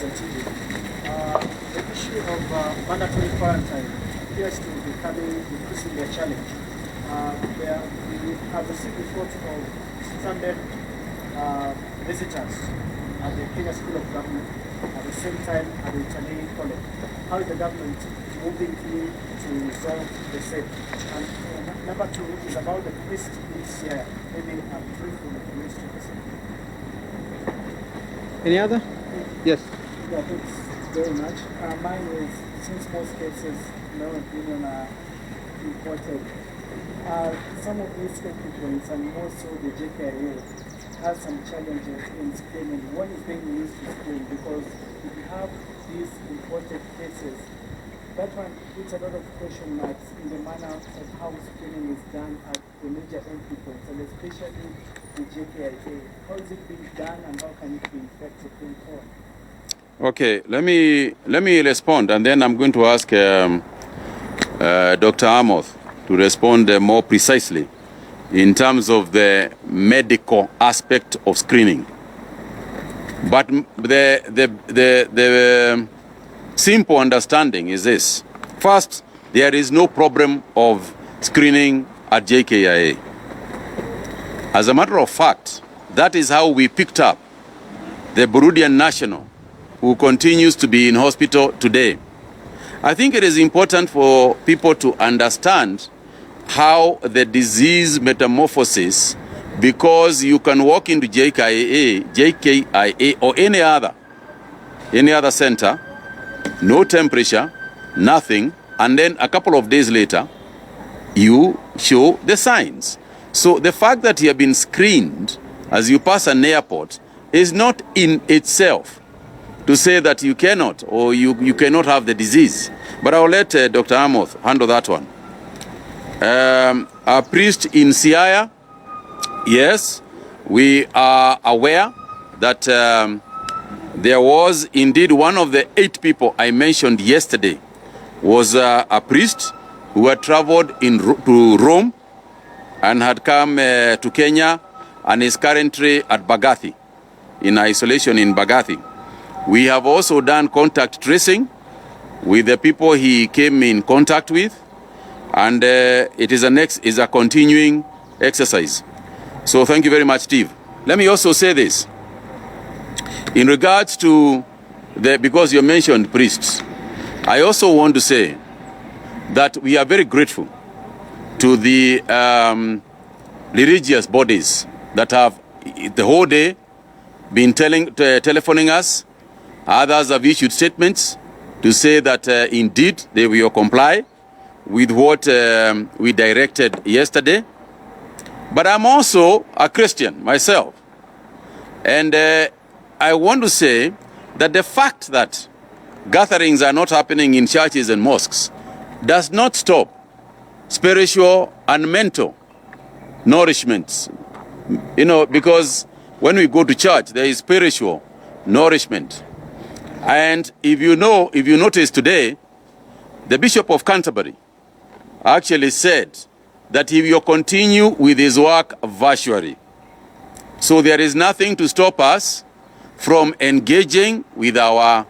The issue of mandatory quarantine appears to be becoming increasingly a challenge. We have received reports of stranded visitors at the Kenya School of Government at the same time at the Mutahi College. How is the government moving to resolve the same? And number two is about the priest this year. Maybe a brief on the ministry. Any other? Yes. Yeah, thanks very much. Mine is, since most cases, no opinion are reported, some of these equipments, and more so the JKIA, have some challenges in screening. What is being used to screen? Because if you have these reported cases, that one puts a lot of question marks in the manner of how screening is done at the major entry points, and especially the JKIA. How is it being done, and how can it be effective going forward? Okay, let me respond, and then I'm going to ask Dr. Amoth to respond more precisely in terms of the medical aspect of screening. But the simple understanding is this. First, there is no problem of screening at JKIA. As a matter of fact, that is how we picked up the Burundian national who continues to be in hospital today. I think it is important for people to understand how the disease metamorphosis, because you can walk into JKIA or any other center, no temperature, nothing, and then a couple of days later, you show the signs. So the fact that you have been screened as you pass an airport is not in itself to say that you cannot or you cannot have the disease. But I'll let Dr. Amoth handle that one. A priest in Siaya, yes, we are aware that there was indeed one of the 8 people I mentioned yesterday was a priest who had traveled to Rome and had come to Kenya and is currently at Bagathi, in isolation in Bagathi. We have also done contact tracing with the people he came in contact with, and it is a continuing exercise. So thank you very much, Steve. Let me also say this. In regards to because you mentioned priests, I also want to say that we are very grateful to the religious bodies that have the whole day been telephoning us. Others have issued statements to say that indeed they will comply with what we directed yesterday. But I'm also a Christian myself. And I want to say that the fact that gatherings are not happening in churches and mosques does not stop spiritual and mental nourishment. You know, because when we go to church, there is spiritual nourishment. And if you notice today, the Bishop of Canterbury actually said that he will continue with his work virtually. So there is nothing to stop us from engaging with our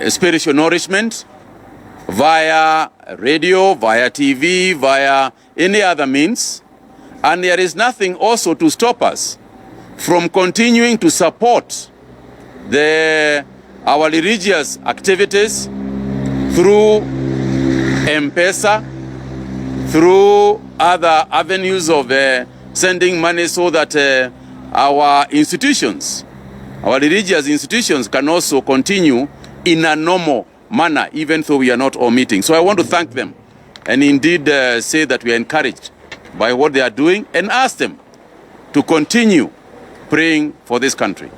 spiritual nourishment via radio, via TV, via any other means. And there is nothing also to stop us from continuing to support our religious activities through M-Pesa, through other avenues of sending money, so that our institutions, our religious institutions, can also continue in a normal manner, even though we are not all meeting. So I want to thank them and indeed say that we are encouraged by what they are doing, and ask them to continue praying for this country.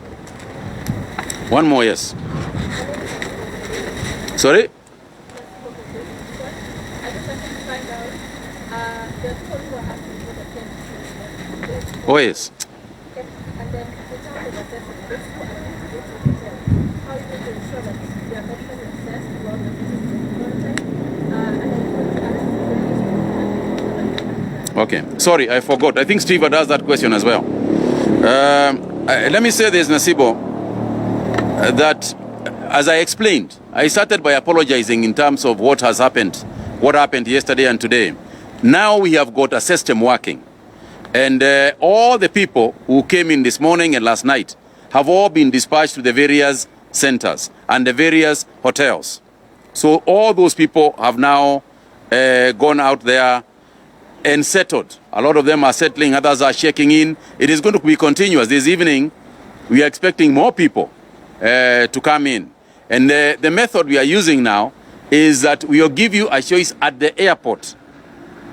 One more, yes. Sorry? Oh, yes. Okay, sorry, I forgot. I think Steve had asked that question as well. Let me say this, Nasibo. that, as I explained, I started by apologizing in terms of what happened yesterday and today. Now we have got a system working. And all the people who came in this morning and last night have all been dispatched to the various centers and the various hotels. So all those people have now gone out there and settled. A lot of them are settling, others are checking in. It is going to be continuous. This evening, we are expecting more people to come in. And the method we are using now is that we will give you a choice at the airport.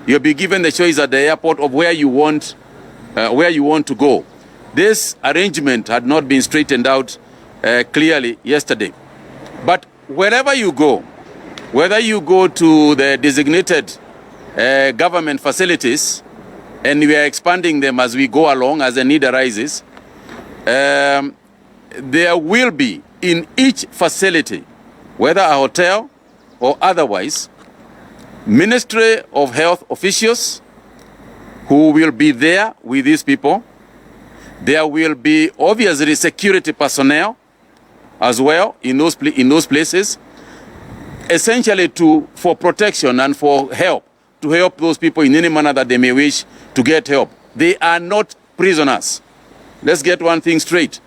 You'll be given the choice at the airport of where you want to go. This arrangement had not been straightened out clearly yesterday. But wherever you go, whether you go to the designated government facilities, and we are expanding them as we go along, as the need arises, there will be in each facility, whether a hotel or otherwise, Ministry of Health officials who will be there with these people. There will be obviously security personnel as well in those places, essentially for protection and for help, to help those people in any manner that they may wish to get help. They are not prisoners. Let's get one thing straight.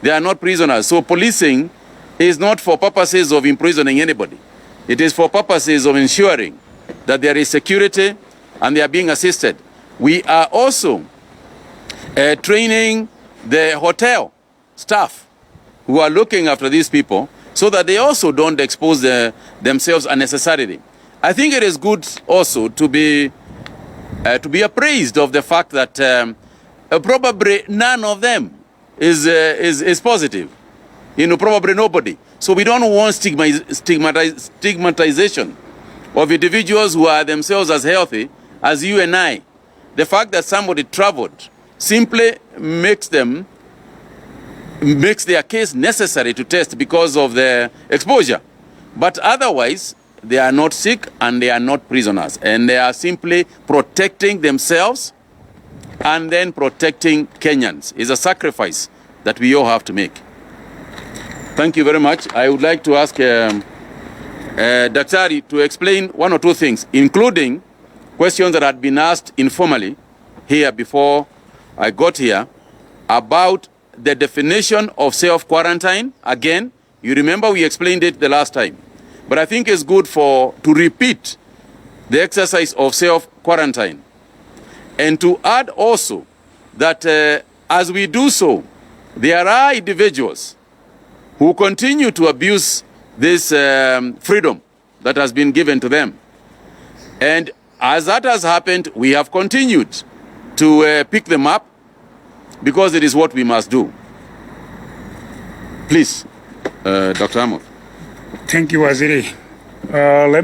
They are not prisoners. So policing is not for purposes of imprisoning anybody. It is for purposes of ensuring that there is security and they are being assisted. We are also training the hotel staff who are looking after these people so that they also don't expose themselves unnecessarily. I think it is good also to be appraised of the fact that probably none of them is positive. You know, probably nobody. So we don't want stigmatization of individuals who are themselves as healthy as you and I. The fact that somebody traveled simply makes their case necessary to test because of the exposure. But otherwise, they are not sick and they are not prisoners. And they are simply protecting themselves and then protecting Kenyans. It's a sacrifice that we all have to make. Thank you very much. I would like to ask Daktari to explain one or two things, including questions that had been asked informally here before I got here about the definition of self-quarantine. Again, you remember we explained it the last time. But I think it's good to repeat the exercise of self-quarantine. And to add also that as we do so, there are individuals who continue to abuse this freedom that has been given to them. And as that has happened, we have continued to pick them up because it is what we must do. Please, Dr. Amos. Thank you, Waziri. Let